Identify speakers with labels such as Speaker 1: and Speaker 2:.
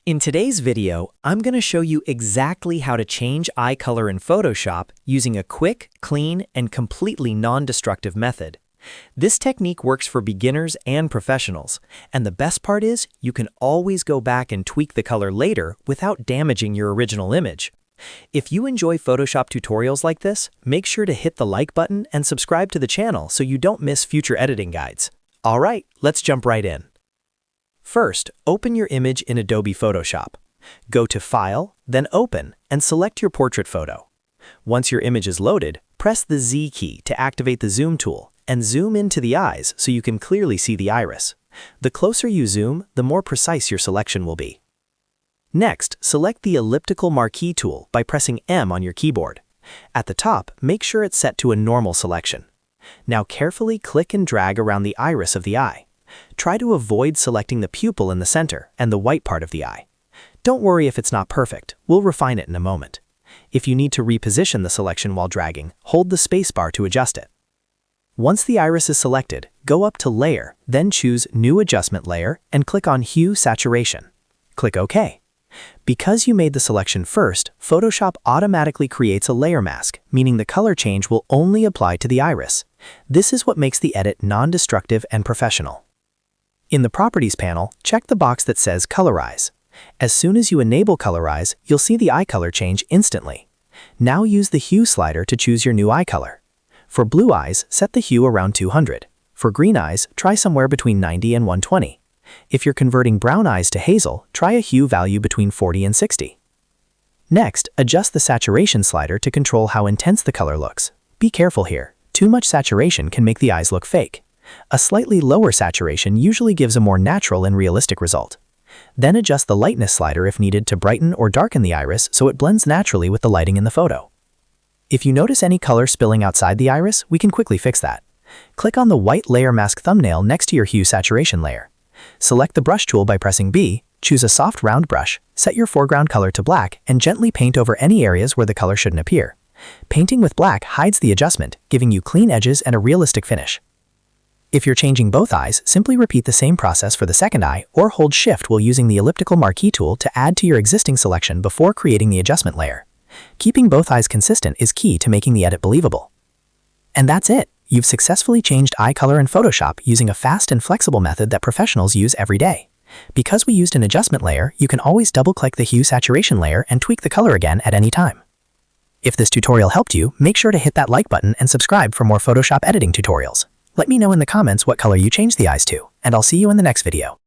Speaker 1: In today's video, I'm going to show you exactly how to change eye color in Photoshop using a quick, clean, and completely non-destructive method. This technique works for beginners and professionals, and the best part is you can always go back and tweak the color later without damaging your original image. If you enjoy Photoshop tutorials like this, make sure to hit the like button and subscribe to the channel so you don't miss future editing guides. All right, let's jump right in. First, open your image in Adobe Photoshop. Go to File, then Open, and select your portrait photo. Once your image is loaded, press the Z key to activate the zoom tool and zoom into the eyes so you can clearly see the iris. The closer you zoom, the more precise your selection will be. Next, select the elliptical marquee tool by pressing M on your keyboard. At the top, make sure it's set to a normal selection. Now carefully click and drag around the iris of the eye. Try to avoid selecting the pupil in the center and the white part of the eye. Don't worry if it's not perfect, we'll refine it in a moment. If you need to reposition the selection while dragging, hold the spacebar to adjust it. Once the iris is selected, go up to Layer, then choose New Adjustment Layer and click on Hue Saturation. Click OK. Because you made the selection first, Photoshop automatically creates a layer mask, meaning the color change will only apply to the iris. This is what makes the edit non-destructive and professional. In the Properties panel, check the box that says Colorize. As soon as you enable Colorize, you'll see the eye color change instantly. Now use the Hue slider to choose your new eye color. For blue eyes, set the hue around 200. For green eyes, try somewhere between 90 and 120. If you're converting brown eyes to hazel, try a hue value between 40 and 60. Next, adjust the saturation slider to control how intense the color looks. Be careful here. Too much saturation can make the eyes look fake. A slightly lower saturation usually gives a more natural and realistic result. Then adjust the lightness slider if needed to brighten or darken the iris so it blends naturally with the lighting in the photo. If you notice any color spilling outside the iris, we can quickly fix that. Click on the white layer mask thumbnail next to your hue saturation layer. Select the brush tool by pressing B, choose a soft round brush, set your foreground color to black, and gently paint over any areas where the color shouldn't appear. Painting with black hides the adjustment, giving you clean edges and a realistic finish. If you're changing both eyes, simply repeat the same process for the second eye or hold Shift while using the elliptical marquee tool to add to your existing selection before creating the adjustment layer. Keeping both eyes consistent is key to making the edit believable. And that's it! You've successfully changed eye color in Photoshop using a fast and flexible method that professionals use every day. Because we used an adjustment layer, you can always double-click the hue saturation layer and tweak the color again at any time. If this tutorial helped you, make sure to hit that like button and subscribe for more Photoshop editing tutorials. Let me know in the comments what color you changed the eyes to, and I'll see you in the next video.